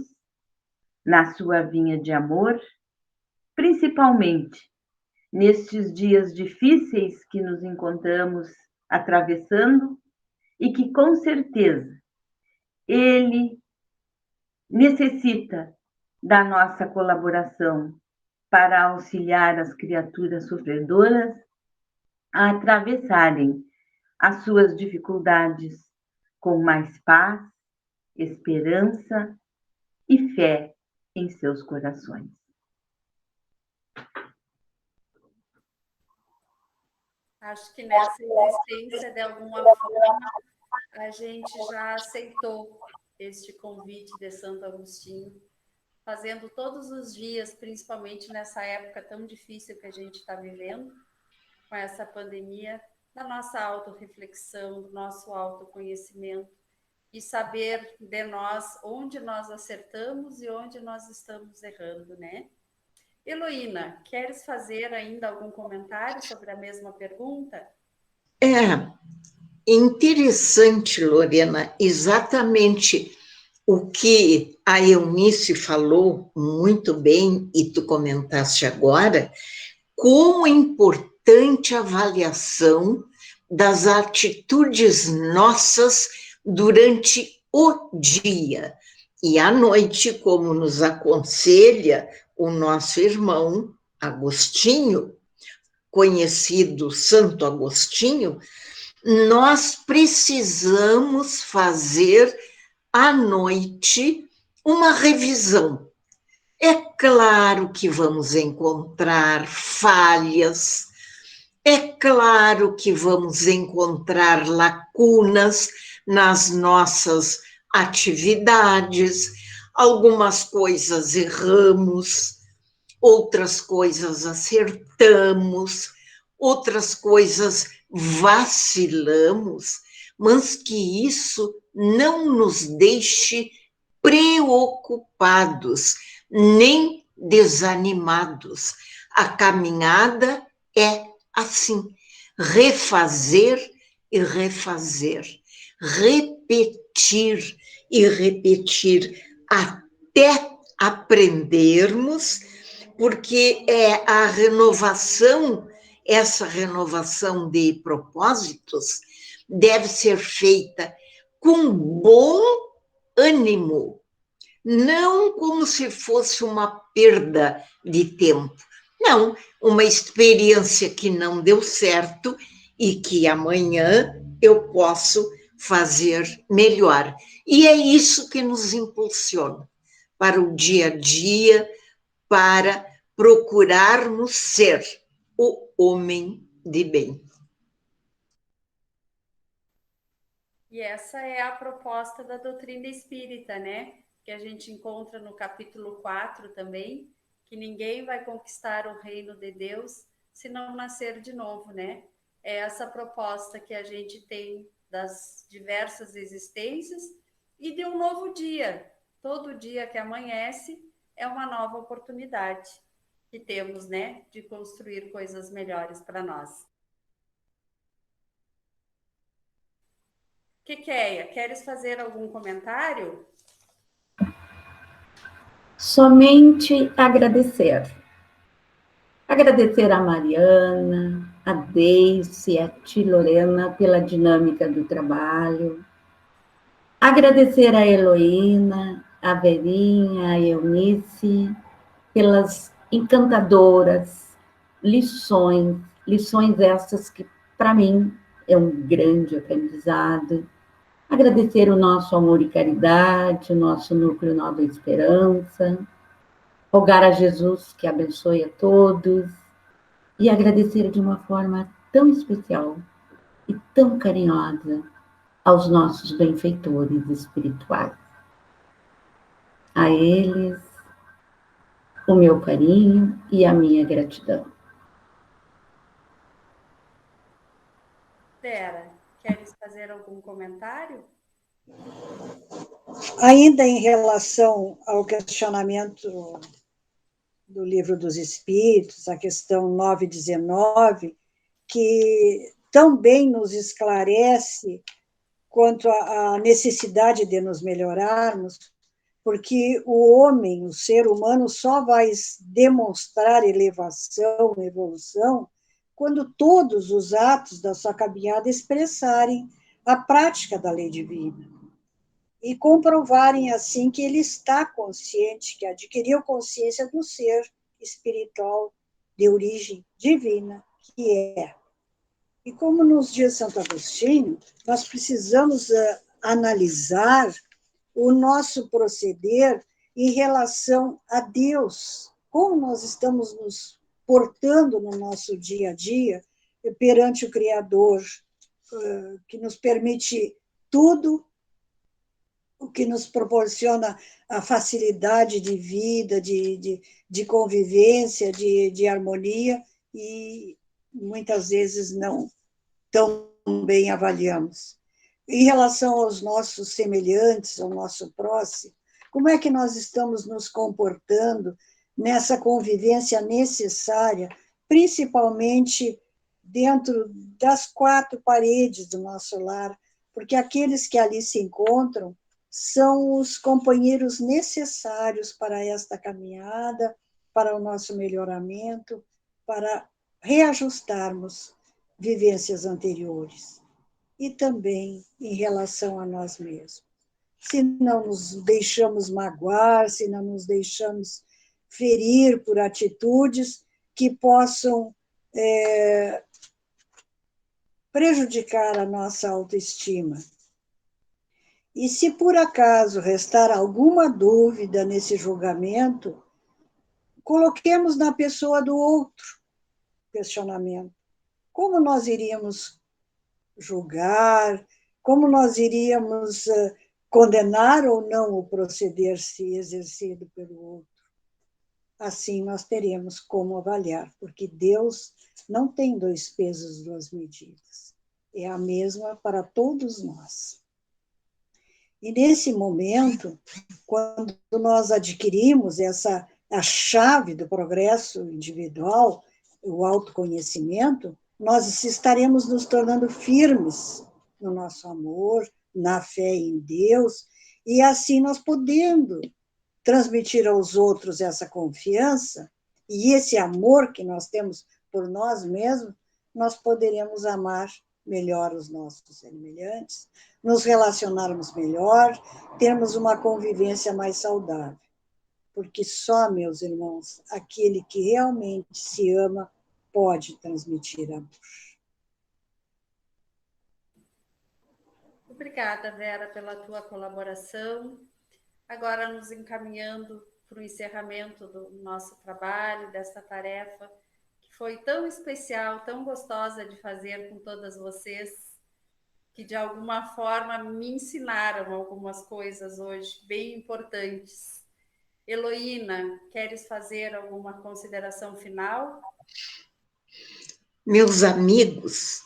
na sua vinha de amor, principalmente nestes dias difíceis que nos encontramos atravessando e que, com certeza, ele necessita da nossa colaboração para auxiliar as criaturas sofredoras a atravessarem as suas dificuldades com mais paz, esperança e fé em seus corações. Acho que nessa existência, de alguma forma, a gente já aceitou este convite de Santo Agostinho, fazendo todos os dias, principalmente nessa época tão difícil que a gente está vivendo, com essa pandemia, da nossa autorreflexão, do nosso autoconhecimento, e saber de nós onde nós acertamos e onde nós estamos errando, né? Heloína, queres fazer ainda algum comentário sobre a mesma pergunta? É interessante, Lorena, exatamente o que a Eunice falou muito bem, e tu comentaste agora, como é importante a avaliação das atitudes nossas durante o dia. E à noite, como nos aconselha o nosso irmão Agostinho, conhecido Santo Agostinho, nós precisamos fazer à noite uma revisão. É claro que vamos encontrar falhas, é claro que vamos encontrar lacunas nas nossas atividades, algumas coisas erramos, outras coisas acertamos, outras coisas vacilamos, mas que isso não nos deixe preocupados, nem desanimados. A caminhada é assim, refazer e refazer, repetir e repetir até aprendermos, porque é a renovação, essa renovação de propósitos deve ser feita com bom ânimo, não como se fosse uma perda de tempo. Não, uma experiência que não deu certo e que amanhã eu posso fazer melhor. E é isso que nos impulsiona para o dia a dia, para procurarmos ser o homem de bem. E essa é a proposta da doutrina espírita, né? Que a gente encontra no capítulo 4 também, que ninguém vai conquistar o reino de Deus se não nascer de novo, né? É essa proposta que a gente tem das diversas existências e de um novo dia. Todo dia que amanhece é uma nova oportunidade que temos, né, de construir coisas melhores para nós. Quiqueia, queres fazer algum comentário? Somente agradecer. Agradecer a Mariana, a Deice, a Ti Lorena pela dinâmica do trabalho. Agradecer a Heloína, a Verinha, a Eunice, pelas encantadoras lições essas que, para mim, é um grande aprendizado. Agradecer o nosso Amor e Caridade, o nosso Núcleo Nova Esperança, rogar a Jesus que abençoe a todos e agradecer de uma forma tão especial e tão carinhosa aos nossos benfeitores espirituais. A eles, o meu carinho e a minha gratidão. Vera, queres fazer algum comentário? Ainda em relação ao questionamento do Livro dos Espíritos, a questão 919, que também nos esclarece quanto à necessidade de nos melhorarmos, porque o homem, o ser humano, só vai demonstrar elevação, evolução, quando todos os atos da sua caminhada expressarem a prática da lei divina e comprovarem assim que ele está consciente, que adquiriu consciência do ser espiritual de origem divina que é. E como nos diz Santo Agostinho, nós precisamos analisar o nosso proceder em relação a Deus, como nós estamos nos portando no nosso dia a dia perante o Criador, que nos permite tudo, o que nos proporciona a facilidade de vida, de convivência, de harmonia, e muitas vezes não tão bem avaliamos. Em relação aos nossos semelhantes, ao nosso próximo, como é que nós estamos nos comportando nessa convivência necessária, principalmente dentro das quatro paredes do nosso lar, porque aqueles que ali se encontram são os companheiros necessários para esta caminhada, para o nosso melhoramento, para reajustarmos vivências anteriores. E também em relação a nós mesmos. Se não nos deixamos magoar, se não nos deixamos ferir por atitudes que possam prejudicar a nossa autoestima. E se por acaso restar alguma dúvida nesse julgamento, coloquemos na pessoa do outro questionamento. Como nós iríamos julgar, como nós iríamos condenar ou não o proceder se exercido pelo outro. Assim nós teremos como avaliar, porque Deus não tem dois pesos, duas medidas. É a mesma para todos nós. E nesse momento, quando nós adquirimos a chave do progresso individual, o autoconhecimento, nós estaremos nos tornando firmes no nosso amor, na fé em Deus, e assim nós podendo transmitir aos outros essa confiança e esse amor que nós temos por nós mesmos, nós poderemos amar melhor os nossos semelhantes, nos relacionarmos melhor, termos uma convivência mais saudável. porque só, meus irmãos, aquele que realmente se ama pode transmitir amor. Obrigada, Vera, pela tua colaboração. Agora, nos encaminhando para o encerramento do nosso trabalho, desta tarefa, que foi tão especial, tão gostosa de fazer com todas vocês, que de alguma forma me ensinaram algumas coisas hoje bem importantes. Heloína, queres fazer alguma consideração final? Meus amigos,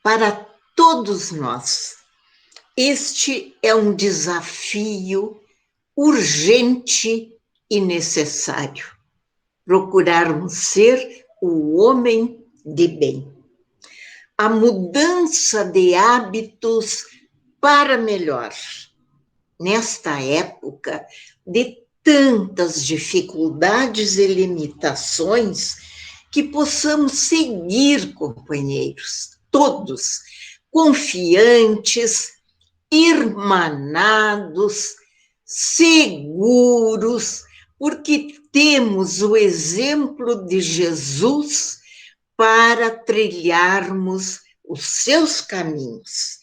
para todos nós, este é um desafio urgente e necessário. Procurarmos ser o homem de bem. A mudança de hábitos para melhor. Nesta época de tantas dificuldades e limitações, que possamos seguir, companheiros, todos, confiantes, irmanados, seguros, porque temos o exemplo de Jesus para trilharmos os seus caminhos.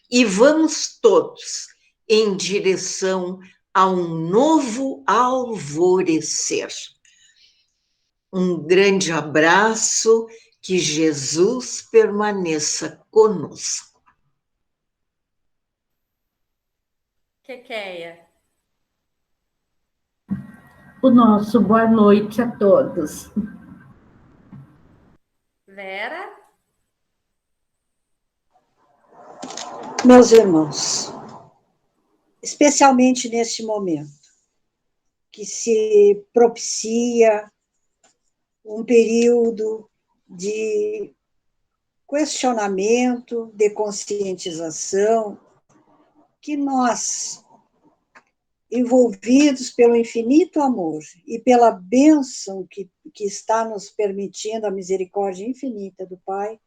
E vamos todos em direção a um novo alvorecer. Um grande abraço, que Jesus permaneça conosco. Quequeia. O nosso boa noite a todos. Vera? Meus irmãos, especialmente neste momento, que se propicia um período de questionamento, de conscientização, que nós, envolvidos pelo infinito amor e pela bênção que está nos permitindo a misericórdia infinita do Pai,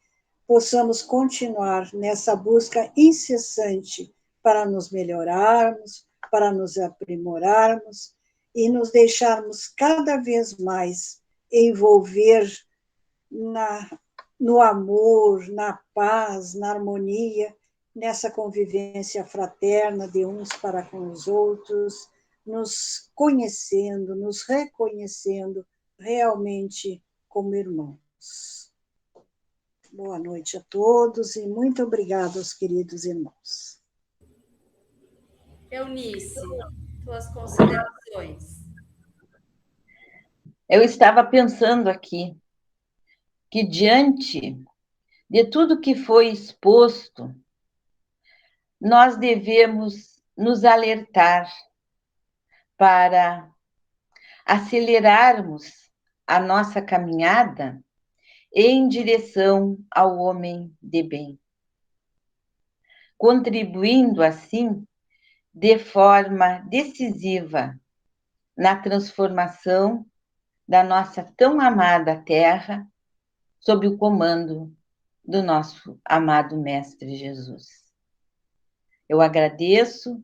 possamos continuar nessa busca incessante para nos melhorarmos, para nos aprimorarmos e nos deixarmos cada vez mais envolver no amor, na paz, na harmonia, nessa convivência fraterna de uns para com os outros, nos conhecendo, nos reconhecendo realmente como irmãos. Boa noite a todos e muito obrigada aos queridos irmãos. Eunice, tuas considerações. Eu estava pensando aqui que, diante de tudo que foi exposto, nós devemos nos alertar para acelerarmos a nossa caminhada em direção ao homem de bem, contribuindo assim de forma decisiva na transformação da nossa tão amada Terra sob o comando do nosso amado Mestre Jesus. Eu agradeço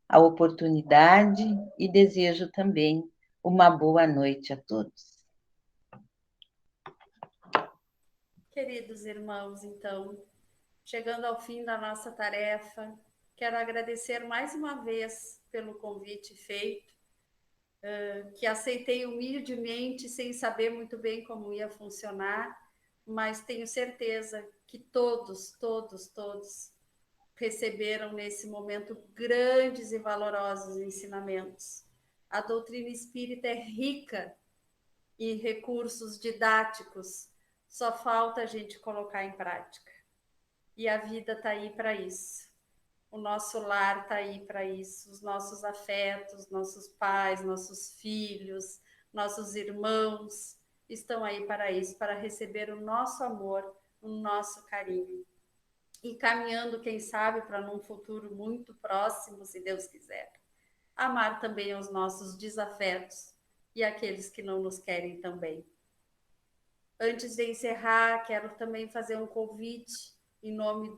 a oportunidade e desejo também uma boa noite a todos. Queridos irmãos, então, chegando ao fim da nossa tarefa, quero agradecer mais uma vez pelo convite feito, que aceitei humildemente, sem saber muito bem como ia funcionar, mas tenho certeza que todos receberam nesse momento grandes e valorosos ensinamentos. A doutrina espírita é rica em recursos didáticos, só falta a gente colocar em prática. E a vida está aí para isso. O nosso lar está aí para isso. Os nossos afetos, nossos pais, nossos filhos, nossos irmãos estão aí para isso, para receber o nosso amor, o nosso carinho. E caminhando, quem sabe, para num futuro muito próximo, se Deus quiser. Amar também os nossos desafetos e aqueles que não nos querem também. Antes de encerrar, quero também fazer um convite em nome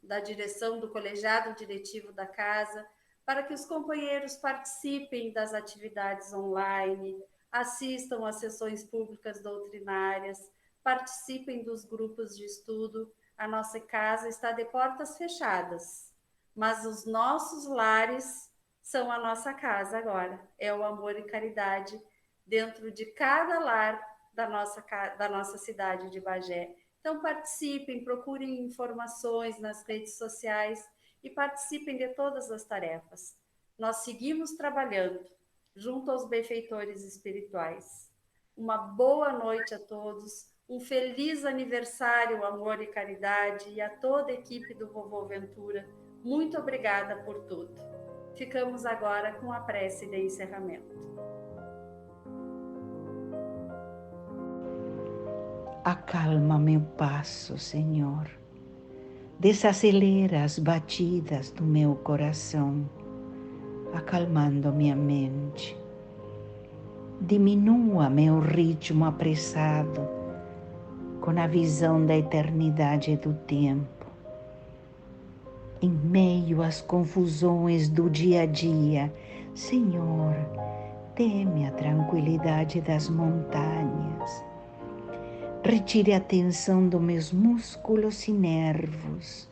da direção do colegiado diretivo da casa para que os companheiros participem das atividades online, assistam às sessões públicas doutrinárias, participem dos grupos de estudo. A nossa casa está de portas fechadas, mas os nossos lares são a nossa casa agora. É o amor e caridade dentro de cada lar da nossa cidade de Bagé. Então participem, procurem informações nas redes sociais e participem de todas as tarefas. Nós seguimos trabalhando junto aos benfeitores espirituais. Uma boa noite a todos, um feliz aniversário, amor e caridade, e a toda a equipe do Vovô Ventura. Muito obrigada por tudo. Ficamos agora com a prece de encerramento. Acalma meu passo, Senhor. Desacelera as batidas do meu coração, acalmando minha mente. Diminua meu ritmo apressado, com a visão da eternidade e do tempo. Em meio às confusões do dia a dia, Senhor, dê-me a tranquilidade das montanhas. Retire a tensão dos meus músculos e nervos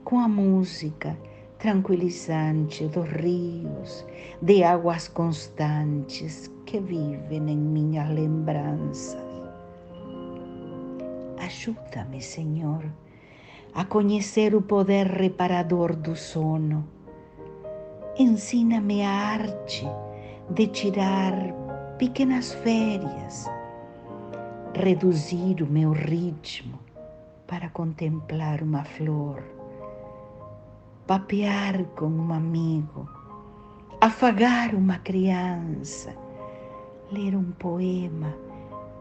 com a música tranquilizante dos rios, de águas constantes que vivem em minhas lembranças. Ajuda-me, Senhor, a conhecer o poder reparador do sono. Ensina-me a arte de tirar pequenas férias, reduzir o meu ritmo para contemplar uma flor, papear com um amigo, afagar uma criança, ler um poema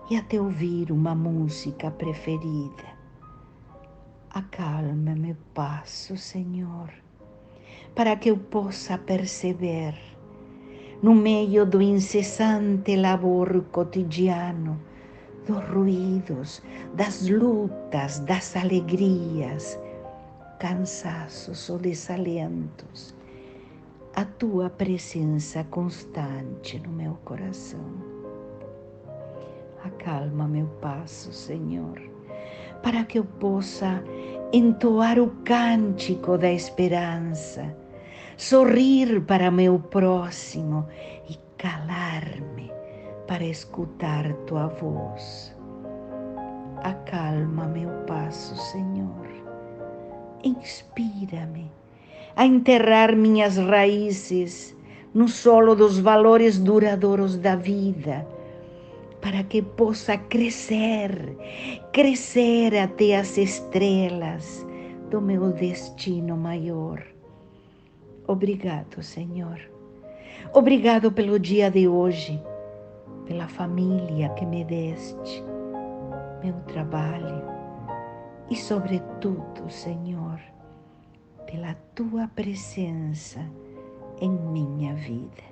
e até ouvir uma música preferida. Acalma meu passo, Senhor, para que eu possa perceber, no meio do incessante labor cotidiano, dos ruídos, das lutas, das alegrias, cansaços ou desalentos, a tua presença constante no meu coração. Acalma meu passo, Senhor, para que eu possa entoar o cântico da esperança, sorrir para meu próximo e calar-me para escutar tua voz. Acalma meu passo, Senhor. Inspira-me a enterrar minhas raízes no solo dos valores duradouros da vida, para que possa crescer até as estrelas do meu destino maior. Obrigado, Senhor. Obrigado pelo dia de hoje, pela família que me deste, meu trabalho e, sobretudo, Senhor, pela tua presença em minha vida.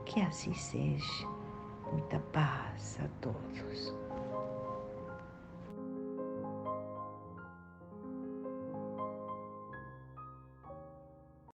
Que assim seja. Muita paz a todos.